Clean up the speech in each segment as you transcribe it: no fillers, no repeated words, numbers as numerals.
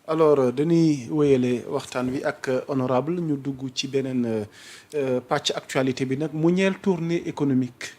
alors dañuy wéyale waxtaan wi ak honorable ñu dugg ci beneen pàcc actualité bi nag mu ñeel tournée économique.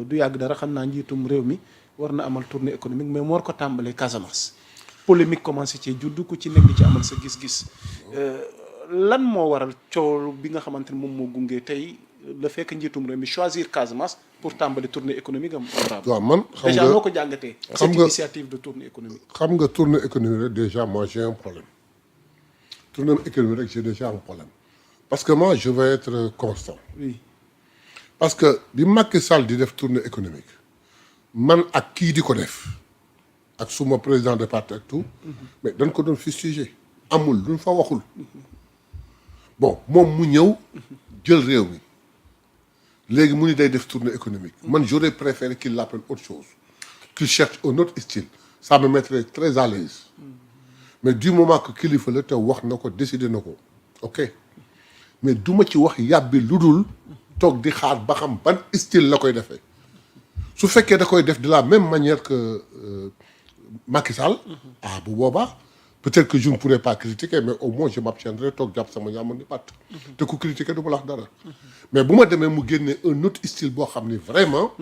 Du yàgg dara xam naa njiitum réew mi war na amal tournée économique mais mu war ko tàmbalee Casamance. polémique commencé ci juddu ku ci nekk di ci amal sa gis-gis lan moo waral coow bi nga xamante ne moom moo gunge tey le fait que njiitum réew mi choisir Casamance pour tàmbali tournée économique am. waaw man xam nga déjà noo ko jàngatee. cette initiative de tournée économique. xam nga tournée économique rek déjà moi j'ai un problème tournée économique rek j'ai déjà un problème parce que moi je vais être constant. oui parce que bi Macky Sall di def tournée économique man ak kii di ko def ak suma président de parti ak tout mais dañ ko doon fustiger amul luñ fa waxul bon moom mu ñëw jël réew mi léegi mu ni day def tournée économique man j'aurais préféré qu'il l'appelle autre chose qu'il cherche un autre style ça me mettrait très à l'aise mais du moment que kilifa la te wax na ko décidé na ko ok mais du ma ci wax yàbbi lu dul toog di xaar ba xam ban style la koy defee su fekkee da koy def de la même manière que Macky Sall ah bu boobaa peut-être que je ne pourrais pas critiquer mais au moins je m'abstiendrai toog jàpp sama ñaama ni patt te ku critiquer du ma la wax dara mais bu ma demee mu génne un autre style boo xam ni vraiment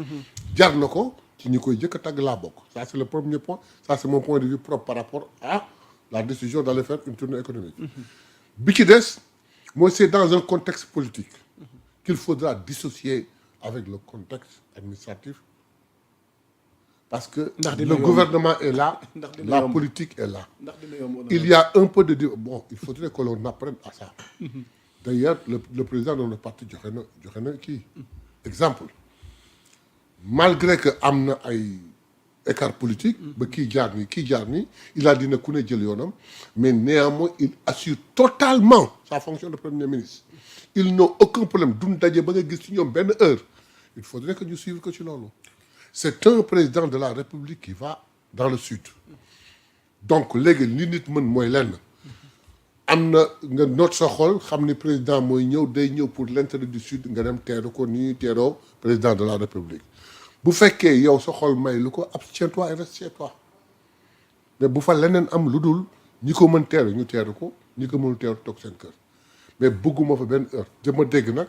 jar na ko ci ñi koy jëkk a tàgg laa bokk ça c'est le premier point ça c'est mon point de vue propre par rapport à la décision d'aller faire une tournée économique bi ci des mooy c'est dans un contexte politique qu'il faudra dissocier avec le contexte administratif parce que le gouvernement est là la politique est là il y a un peu de bon il faudrait que l'on apprenne à ça d'ailleurs le président de notre parti joxe na kii exemple malgré que am na ay écart politique ba kii jaar nii il a dit ne ku ne jël yoonam mais néanmoins il assure totalement sa fonction de premier ministre ils n'ont aucun problème duñ daje ba nga gis ci ñoom benn heure il faudrait que ñu suivre ko ci loolu c'est un président de la République qui va dans le sud donc léegi li nit mën mooy lenn am na nga noot sa xol xam ni président mooy ñëw day ñëw pour l'intérêt du sud nga dem teeru ko ni teeroo président de la République bu fekkee yow sa xol may lu ko abstiens-toi et reste chez toi mais bu fa leneen am lu dul ñi ko mën teeru ñu teeru ko ñi ko mënul teeru toog seen kër mais bëgguma fa benn heure dama dégg nag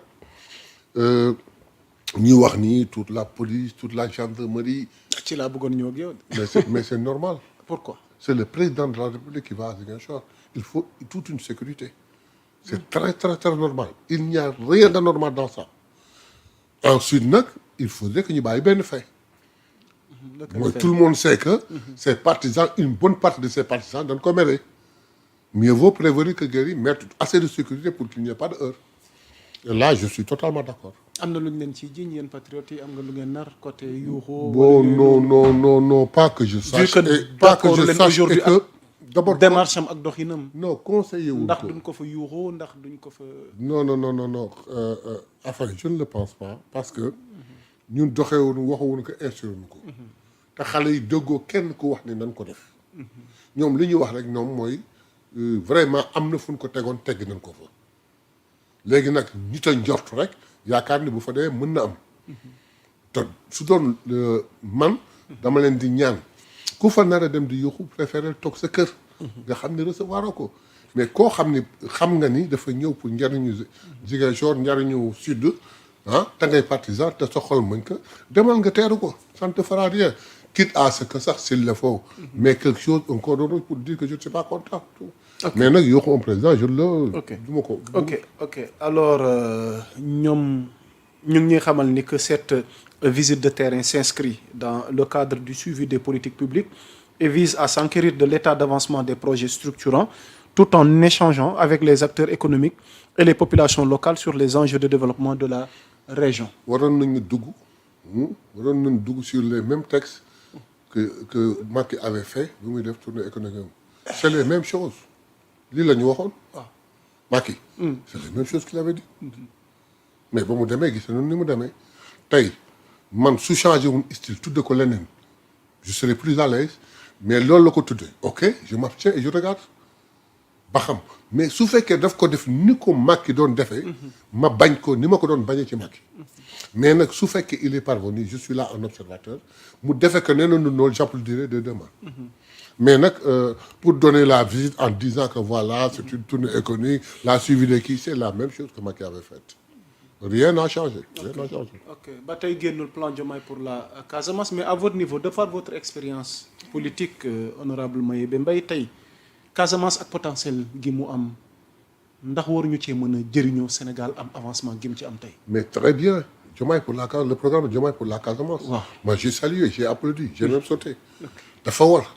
ñuy wax ni toute la police toute la gendarmerie. ci laa bëggoon ñëw ak yow. mais c'est normal. Pourquoi? C'est le président de la République qui va à Ziguinchor. Il faut toute une sécurité. C'est très très très normal. Il n'y a rien d'anormal dans ça. Ensuite nag il faudrait que ñu bàyyi benn fait. mooy tout le monde sait que. ces partisans une bonne partie de ces partisans dañ ko mere. mieux vaut prévenir que guérir mettre assez de sécurité pour qu'il n'y ait pas de heurts. Et là je suis totalement d'accord. am na lu ñu leen ciy jiñ yéen patriotes yi am nga lu ngeen nar côté yuuxoo. bon non pas que je sache. pas que je sache et que d'abord démarche am ak doxinam. non conseiller wuñ ko ndax duñ ko fa yuuxoo ndax duñ ko fa. non enfin je ne le pense pas parce que ñun doxewuñu waxuwuñu ko instruire ko. te xale yi déggoo kenn ku wax ni nañ ko def. ñoom li ñuy wax rek ñoom mooy vraiment am na fu ñu ko tegoon tegg nañ ko fa. léegi nag nit a njort rek yaakaar ni bu fa dee mën na am. te su doon man dama leen di ñaan ku fa nar a dem di yuuxu préféré toog sa kër. nga xam ni recevoir ko mais koo xam ni xam nga ni dafa ñëw pour njariñu Ziguinchor njariñu sud ah te ngay partisan te sa xol mën ko demal nga teeru ko ça ne te fera rien quitte à ce que sax s'il le faut mais quelque chose encore d'autre pour dire que je ne suis pas content. Okay. Mais nag yuuxu un président je le. du ma ko. ok alors ñoom ñu ngi ñuy xamal ni que cette visite de terrain s'inscrit dans le cadre du suivi des politiques publiques et vise à s'enquérir de l'état d'avancement des projets structurants tout en échangeant avec les acteurs économiques et les populations locales sur les enjeux de développement de la région. waroon nañu dugg sur les mêmes textes que Macky avait fait bi muy def tournée économique c'est les mêmes choses lii la ñu waxoon. waaw Macky. c'est les mêmes choses qu'il avait dit. mais ba mu demee gis nañu ni mu demee tey man su changé wuñ style tudde ko leneen je serai plus à l'aise mais loolu la ko tuddee ok je m'abstiens et je regarde ba xam mais su fekkee daf ko def ni ko Macky doon defee. ma bañ ko ni ma ko doon bañee ci Macky. mais nag su fekkee il est parvenu je suis là en observateur mu defee que nee na nu noonu j'applaudirai des deux mains. mais nag pour donner la visite en disant que voilà c'est une tournée économique la suivi de kii c'est la même chose que Macky avait faite rien n'a changé. ok ba tey génnul plan Diomaye pour la Casamance mais à votre niveau de par votre expérience politique honorable Mayébé Mbaye tey Casamance ak potentiel gi mu am ndax waruñu cee mën a jëriñoo Sénégal am avancement gi mu ci am tey. mais très bien Diomaye pour la le programme de Diomaye pour la Casamance. waaw moi j'ai salué j'ai applaudi j'ai même sauté. dafa war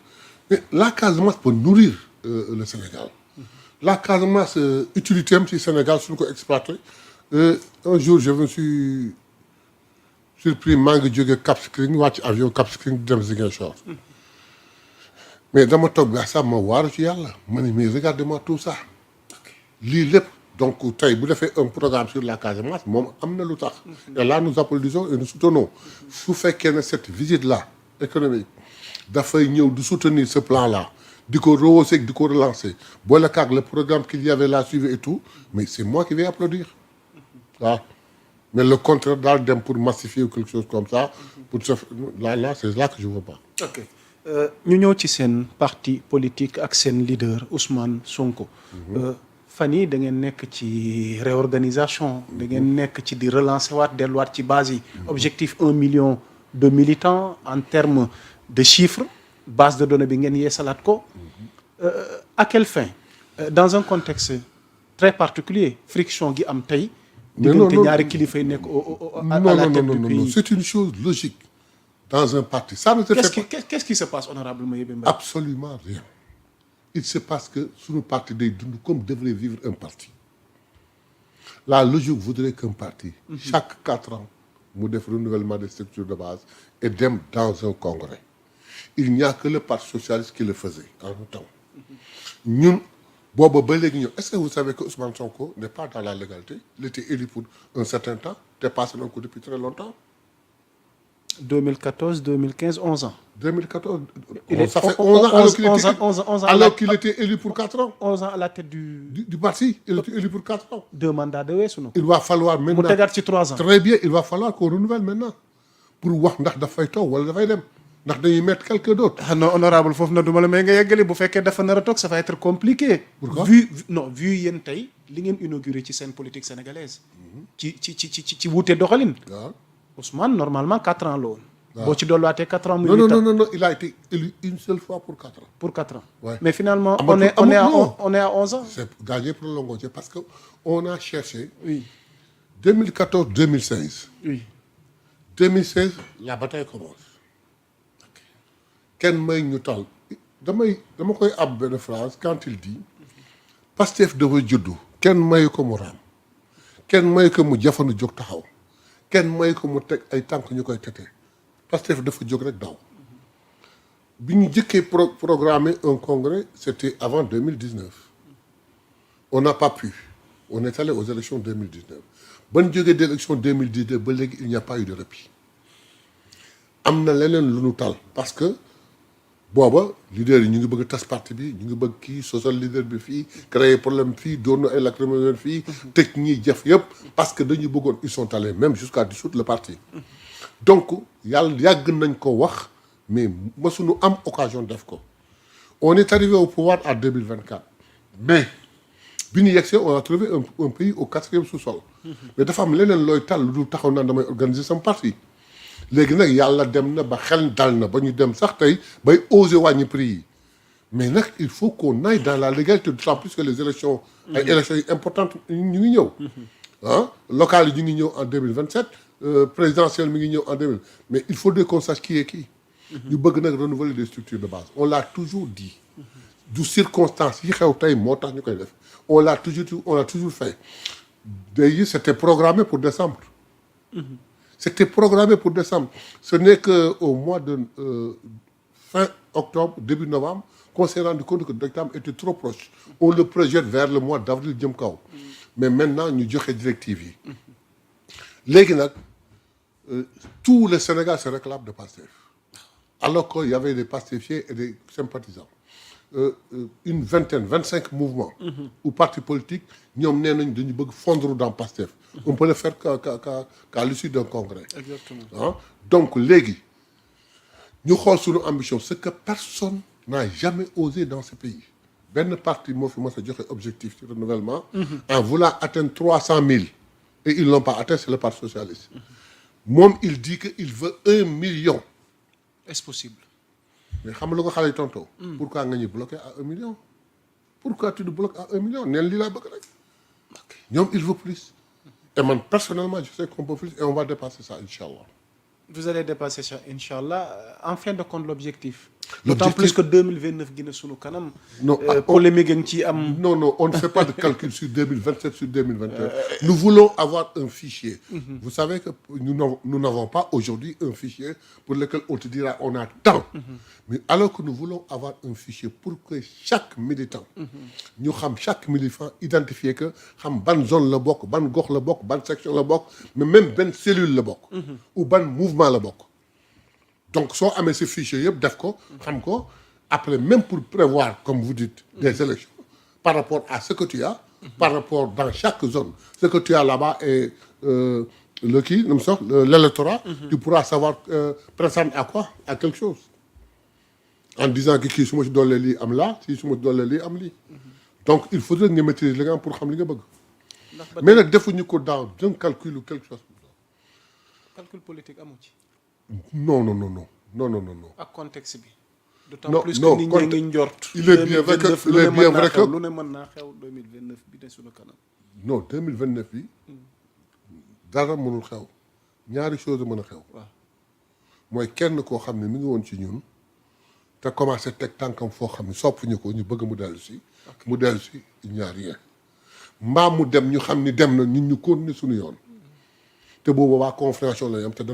mais la Casamance peut nourrir le Sénégal. la Casamance utilité am ci Sénégal suñu ko exploité. un jour je me suis surpris maa ngi jógee Cap Skirring wàcc avion Cap Skirring dem Ziguinchor mais dama toog ba sax ma waaru ci yàlla ma ne mais regardez-moi tout ça lii lépp donc tey bu defee un programme sur la Casamance moom am na lu tax et là nous applaudissons et nous soutenons su fekkee ne cette visite là économique dafay ñëw di soutenir ce plan là di ko rehausser di ko relancer boole kaag le programme qu'il y avait là suivi et tout mais c'est moi qui vais applaudir waaw mais le contraire daal dem pour massifier ou quelque chose comme ça pour se là c'est là que je veux pas. ok ñu ñëw ci seen parti politique ak seen leader Ousmane Sonko. fan yii da ngeen nekk ci réorganisation. da ngeen nekk ci di relancer waat delluwaat ci base yi. objectif 1 million de militants en termes de chiffres base de données bi ngeen yeesalaat ko. à quelle fin dans un contexte très particulier friction gi am tey. diggante ñaari kilifa yi nekk à la tête du pays. non c'est une chose logique dans un parti ça ne se fait pas. Qu'est-ce qui se passe honorable Mayébé Mbaye? Absolument rien. Il se passe que suñu parti day dund comme devrait vivre un parti. La logique voudrait qu'un parti chaque 4 ans mu def renouvellement des structures de base et dem dans un congrès. Il n'y a que le parti socialiste qui le faisait en même temps. ñun booba ba léegi ñëw est-ce que vous savez que Ousmane Sonko n'est pas dans la légalité il était élu pour un certain temps dépassé nañ ko depuis très longtemps. 2014 2015 11 ans. 2014. Il ça fait 11 ans alors qu'il était élu pour 4 ans. 11 ans à la tête du parti il était élu pour 4 ans. 2 mandats de weesu na ko. il va falloir maintenant mu tegaat ci 3 ans. très bien il va falloir qu'on renouvelle maintenant pour wax ndax dafay toog wala dafay dem ndax dañuy mettre quelqu'un d'autre. ah non honorable foofu na du ma la may nga yeggali bu fekkee dafa nar a toog ça va être compliqué. pourquoi vu yéen tey li ngeen inauguré ci seen politique sénégalaise. ci wuute doxalin. waaw Ousmane normalement 4 ans la woon. waaw boo ci dolliwaatee 4 ans. muy non il a été élu une seule fois pour 4 ans. pour 4 ans. Ouais. mais finalement on est à 11 ans. c'est gagné prolongé parce que on a cherché. oui 2014 2016. oui 2016 la bataille commence. kenn may ñu tal dama koy ab benn phrase quand il dit Pastef dafa juddu kenn may ko mu raam kenn may ko mu jafandu jóg taxaw kenn may ko mu teg ay tànk ñu koy tetee Pastef dafa jóg rek daw bi ñu jëkkee programmer un congrès c'était avant 2019 on n'a pas pu on est allé aux élections 2019 ban jógee d'élection 2019 ba léegi il n'y a pas eu de répit am na leneen lu ñu tal parce que booba leader yi ñu ngi bëgg a tas parti bi ñu ngi bëgg kii sosal leader bi fii créer problème fii doon na ay lacrymogène fii tëj ñiy jëf yëpp parce que dañu bëggoon ils sont allés même jusqu'à dissoudre le parti donc yàlla yàgg nañ ko wax mais mësuñu am occasion def ko on est arrivé au pouvoir en 2024 mais bi ñu yegsee on a trouvé un pays au 4e sous-sol mais dafa am leneen looy tal lu dul taxaw naan damay organiser sama parti léegi nag yàlla dem na ba xel dal na ba ñu dem sax tey bay oser wàññi prix yi mais nag il faut qu'on aille dans la légalité d'autant plus que les élections ay élections yi importantes ñu ngi ñëw ah locales yi ñu ngi ñëw en 2027 présidentielle mi ngi ñëw en 2000 mais il faut qu'on sache qui est qui ñu bëgg nag renouveler des structures de base on l'a toujours dit du circonstances yi xew tey moo tax ñu koy def on l'a toujours fait d'ailleurs c'était programmé pour décembre c'était programmé pour décembre ce n'est que au mois de fin octobre début novembre qu'on s'est rendu compte que décembre était trop proche on le projette vers le mois d'avril jëm kaw mais maintenant ñu joxe directive yi léegi nag tout le Sénégal se réclame de Pastef alors qu'il y avait des Pastefiens et des sympathisants une vingtaine 25 mouvements ou partis politiques ñoom nee nañ dañu bëgg fondre dans Pastef on peut le faire qu'à l'issue d'un congrès. Exactement. Ah donc léegi ñu xool suñu ambition ce que personne n'a jamais osé dans ce pays. benn parti moo fi mos a joxe objectif ci renouvellement. en voulant atteindre 300 000. et ils l'ont pas atteint, c'est le parti socialiste. moom il dit que il veut 1 million. est-ce possible. mais xam nga lu ko xale yi tontoo. pourquoi nga ñu bloqué à 1 million. pourquoi tu nous bloques à 1 million neen lii laa bëgg rek. ñoom il veut plus. et man personnellement je sais qu'on peut plus et on va dépasser ça inchallah. vous allez dépasser ça inchallah en fin de compte l'objectif. D'autant plus que 2029 gi na sunu kanam. non polémique ngi ci am. non non on ne fait pas de calcul sur 2027 sur 2021. nous voulons avoir un fichier. Vous savez que nous n'avons pas aujourd'hui un fichier pour lequel on te dira on a tant. mais alors que nous voulons avoir un fichier pour que chaque militant. ñu xam chaque militant identifier que xam ban zone la bokk ban gox la bokk ban section la bokk mais même ban cellule la bokk. ou ban mouvement la bokk. donc soo amee ce fichier yëpp def ko xam ko après même pour prévoir comme vous dites des élections par rapport à ce que tu as par rapport dans chaque zone ce que tu as là-bas et le kii nu mu sax l'électorat tu pourras savoir prétendre à quoi à quelque chose en disant que kii su ma si doolee lii am laa si su ma doolee lii am lii donc il faudrait nga maîtriser li nga am pour xam li nga bëgg mais nag defuñu ko dans un calcul ou quelque chose calcul politique amu ci. non non non non non non non. ak contexte bi. non d'autant plus que nit ñi ngi njort. il est bien vrai que il est bien vrai que lu ne mën naa xew 2029 bi de suñu kanam. non 2029 bi dara mënul xew ñaari chose mën a xew. waaw mooy kenn koo xam ne mi ngi woon ci ñun te commencé teg tànkam foo xam ne soppuñu ko ñu bëgg mu dellu si. mu dellu si il n'y a rien. mbaa mu dem ñu xam ni dem na ñun ñu continuer suñu yoon. te boobu waa compréhension la ñu am te dana